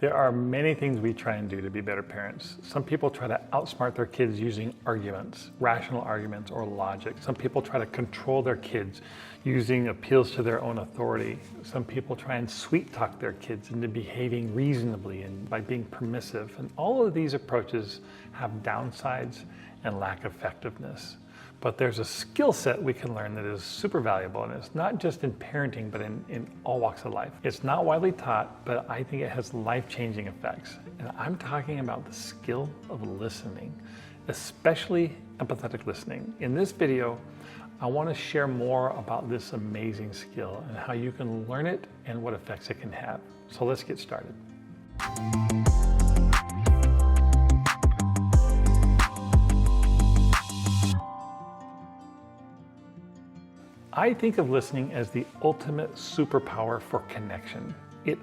There are many things we try and do to be better parents. Some people try to outsmart their kids using arguments, rational arguments, or logic. Some people try to control their kids using appeals to their own authority. Some people try and sweet talk their kids into behaving reasonably and by being permissive. And all of these approaches have downsides and lack effectiveness. But there's a skill set we can learn that is super valuable, and it's not just in parenting, but in all walks of life. It's not widely taught, but I think it has life-changing effects. And I'm talking about the skill of listening, especially empathetic listening. In this video, I want to share more about this amazing skill and how you can learn it and what effects it can have. So let's get started. I think of listening as the ultimate superpower for connection. It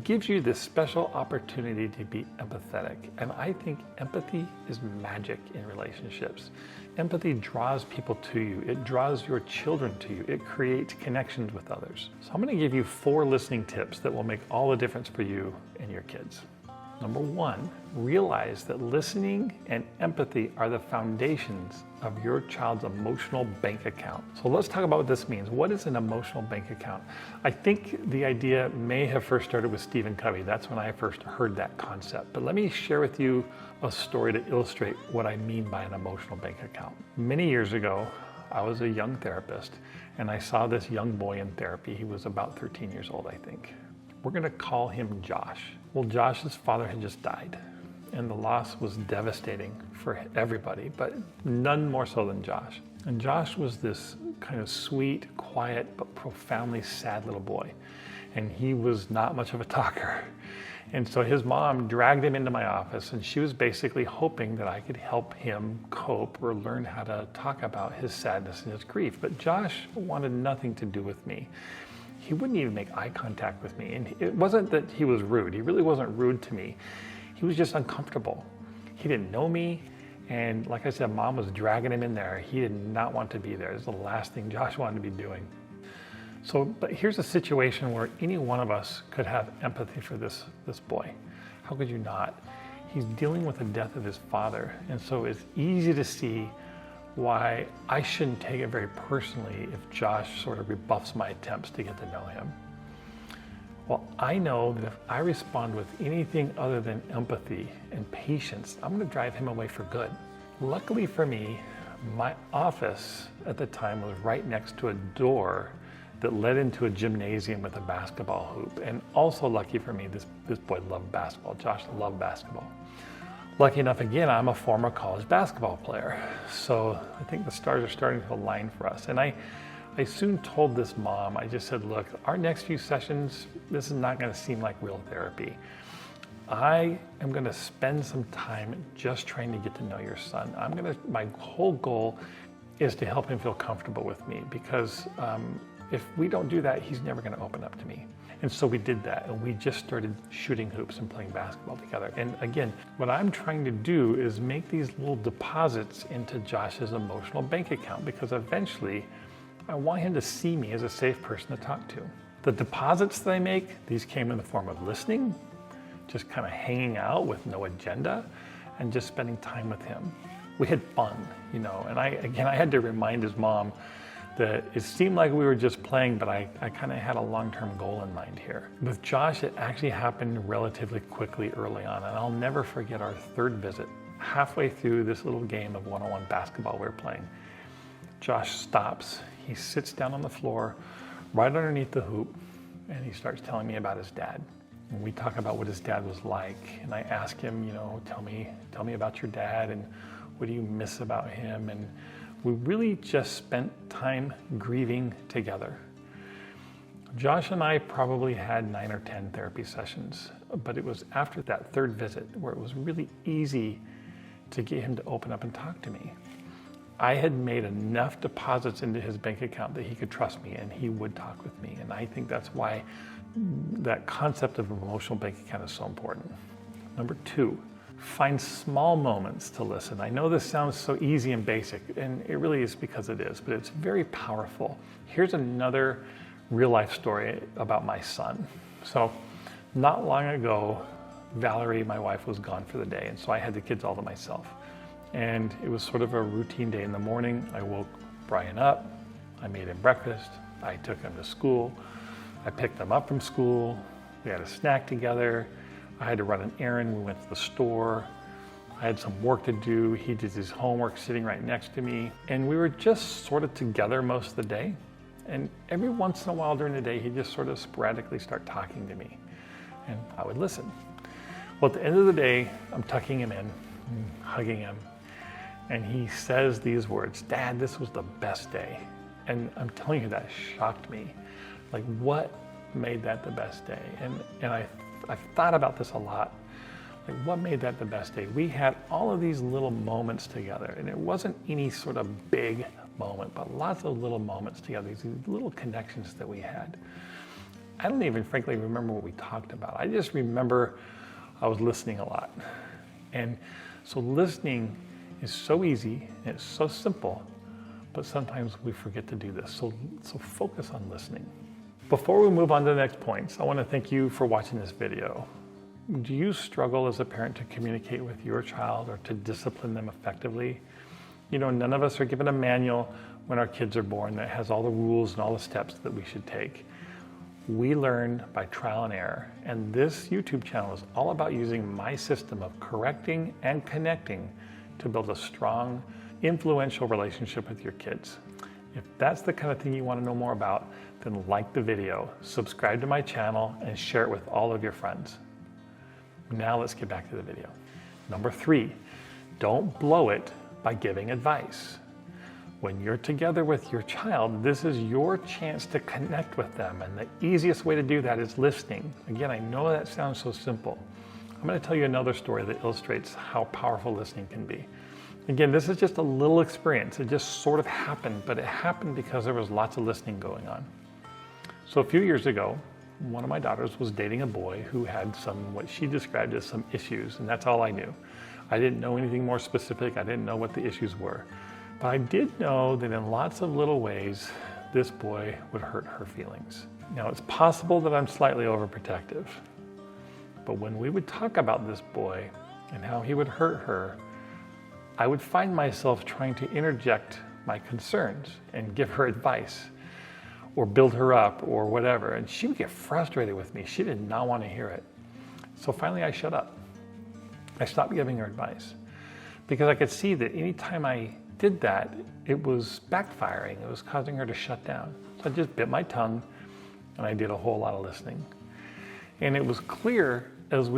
gives you this special opportunity to be empathetic. And I think empathy is magic in relationships. Empathy draws people to you. It draws your children to you. It creates connections with others. So I'm going to give you 4 listening tips that will make all the difference for you and your kids. Number 1, realize that listening and empathy are the foundations of your child's emotional bank account. So let's talk about what this means. What is an emotional bank account? I think the idea may have first started with Stephen Covey. That's when I first heard that concept. But let me share with you a story to illustrate what I mean by an emotional bank account. Many years ago, I was a young therapist, and I saw this young boy in therapy. He was about 13 years old, I think. We're going to call him Josh. Well, Josh's father had just died, and the loss was devastating for everybody, but none more so than Josh. And Josh was this kind of sweet, quiet, but profoundly sad little boy, and he was not much of a talker. And so his mom dragged him into my office, and she was basically hoping that I could help him cope or learn how to talk about his sadness and his grief. But Josh wanted nothing to do with me. He wouldn't even make eye contact with me. And it wasn't that he was rude. He really wasn't rude to me. He was just uncomfortable. He didn't know me. And like I said, Mom was dragging him in there. He did not want to be there. It was the last thing Josh wanted to be doing. So, but here's a situation where any one of us could have empathy for this boy. How could you not? He's dealing with the death of his father. And so it's easy to see why I shouldn't take it very personally if Josh sort of rebuffs my attempts to get to know him. Well, I know that if I respond with anything other than empathy and patience, I'm going to drive him away for good. Luckily for me, my office at the time was right next to a door that led into a gymnasium with a basketball hoop. And also lucky for me, this boy loved basketball. Josh loved basketball. Lucky enough, again, I'm a former college basketball player. So I think the stars are starting to align for us. And I soon told this mom, I just said, look, our next few sessions, this is not going to seem like real therapy. I am going to spend some time just trying to get to know your son. My whole goal is to help him feel comfortable with me, because if we don't do that, he's never going to open up to me. And so we did that, and we just started shooting hoops and playing basketball together. And again, what I'm trying to do is make these little deposits into Josh's emotional bank account, because eventually I want him to see me as a safe person to talk to. The deposits that I make, these came in the form of listening, just kind of hanging out with no agenda, and just spending time with him. We had fun, and I had to remind his mom that it seemed like we were just playing, but I kind of had a long-term goal in mind here. With Josh, it actually happened relatively quickly early on, and I'll never forget our 3rd visit. Halfway through this little game of one-on-one basketball we were playing, Josh stops. He sits down on the floor right underneath the hoop, and he starts telling me about his dad. And we talk about what his dad was like, and I ask him, tell me about your dad, and what do you miss about him? And we really just spent time grieving together. Josh and I probably had 9 or 10 therapy sessions, but it was after that 3rd visit where it was really easy to get him to open up and talk to me. I had made enough deposits into his bank account that he could trust me and he would talk with me. And I think that's why that concept of emotional bank account is so important. Number 2, find small moments to listen. I know this sounds so easy and basic, and it really is, because it is, but it's very powerful. Here's another real life story about my son. So Not long ago, Valerie, my wife, was gone for the day, and so I had the kids all to myself. And it was sort of a routine day in the morning. I woke Brian up, I made him breakfast, I took him to school, I picked him up from school, we had a snack together, I had to run an errand, we went to the store, I had some work to do, he did his homework sitting right next to me, and we were just sort of together most of the day. And every once in a while during the day, he'd just sort of sporadically start talking to me, and I would listen. Well, at the end of the day, I'm tucking him in, hugging him, and he says these words, "Dad, this was the best day." And I'm telling you, that shocked me. Like, what made that the best day? And I've thought about this a lot. Like, what made that the best day? We had all of these little moments together, and it wasn't any sort of big moment, but lots of little moments together, these little connections that we had. I don't even frankly remember what we talked about. I just remember I was listening a lot. And so listening is so easy, and it's so simple, but sometimes we forget to do this. So focus on listening. Before we move on to the next points, I want to thank you for watching this video. Do you struggle as a parent to communicate with your child or to discipline them effectively? You know, none of us are given a manual when our kids are born that has all the rules and all the steps that we should take. We learn by trial and error, and this YouTube channel is all about using my system of correcting and connecting to build a strong, influential relationship with your kids. If that's the kind of thing you want to know more about, then like the video, subscribe to my channel, and share it with all of your friends. Now let's get back to the video. Number 3, don't blow it by giving advice. When you're together with your child, this is your chance to connect with them, and the easiest way to do that is listening. Again, I know that sounds so simple. I'm going to tell you another story that illustrates how powerful listening can be. Again, this is just a little experience. It just sort of happened, but it happened because there was lots of listening going on. So a few years ago, one of my daughters was dating a boy who had what she described as some issues, and that's all I knew. I didn't know anything more specific. I didn't know what the issues were. But I did know that in lots of little ways, this boy would hurt her feelings. Now, it's possible that I'm slightly overprotective, but when we would talk about this boy and how he would hurt her, I would find myself trying to interject my concerns and give her advice or build her up or whatever. And she would get frustrated with me. She did not want to hear it. So finally I shut up. I stopped giving her advice because I could see that anytime I did that, it was backfiring. It was causing her to shut down. So I just bit my tongue and I did a whole lot of listening. And it was clear as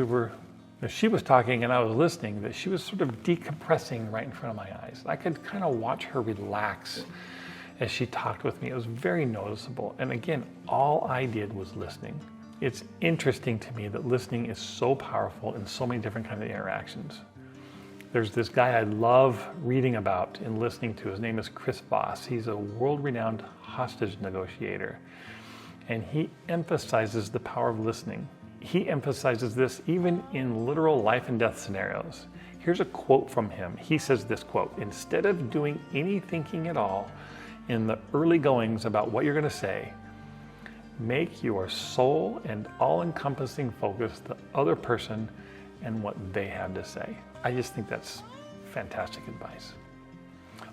she was talking and I was listening that she was sort of decompressing right in front of my eyes. I could kind of watch her relax as she talked with me. It was very noticeable. And again, all I did was listening. It's interesting to me that listening is so powerful in so many different kinds of interactions. There's this guy I love reading about and listening to. His name is Chris Voss. He's a world-renowned hostage negotiator. And he emphasizes the power of listening. He emphasizes this even in literal life and death scenarios. Here's a quote from him. He says this quote, "Instead of doing any thinking at all in the early goings about what you're going to say, make your sole and all-encompassing focus the other person and what they have to say." I just think that's fantastic advice.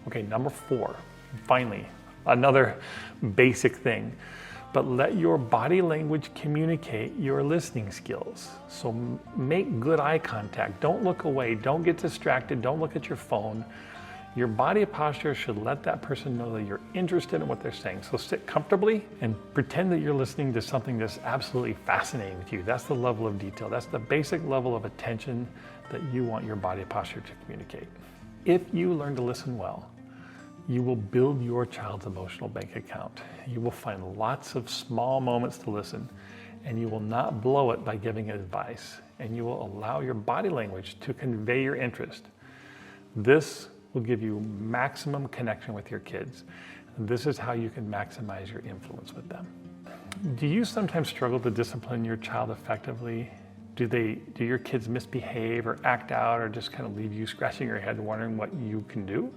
Okay, number 4, finally, another basic thing, but let your body language communicate your listening skills. So make good eye contact. Don't look away. Don't get distracted. Don't look at your phone. Your body posture should let that person know that you're interested in what they're saying. So sit comfortably and pretend that you're listening to something that's absolutely fascinating to you. That's the level of detail. That's the basic level of attention that you want your body posture to communicate. If you learn to listen well, you will build your child's emotional bank account. You will find lots of small moments to listen, and you will not blow it by giving advice, and you will allow your body language to convey your interest. This will give you maximum connection with your kids. This is how you can maximize your influence with them. Do you sometimes struggle to discipline your child effectively? Do your kids misbehave or act out or just kind of leave you scratching your head wondering what you can do?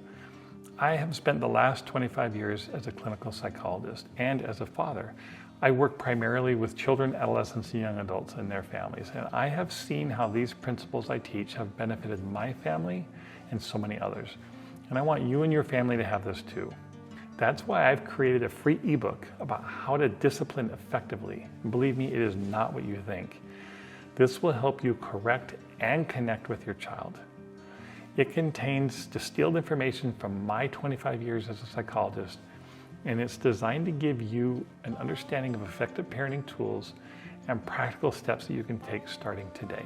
I have spent the last 25 years as a clinical psychologist and as a father. I work primarily with children, adolescents, and young adults and their families, and I have seen how these principles I teach have benefited my family and so many others. And I want you and your family to have this too. That's why I've created a free ebook about how to discipline effectively. And believe me, it is not what you think. This will help you correct and connect with your child. It contains distilled information from my 25 years as a psychologist, and it's designed to give you an understanding of effective parenting tools and practical steps that you can take starting today.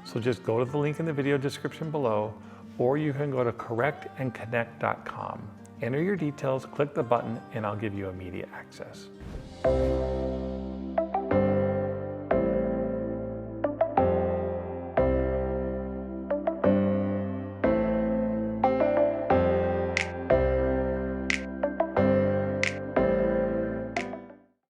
So just go to the link in the video description below, or you can go to correctandconnect.com. Enter your details, click the button, and I'll give you immediate access.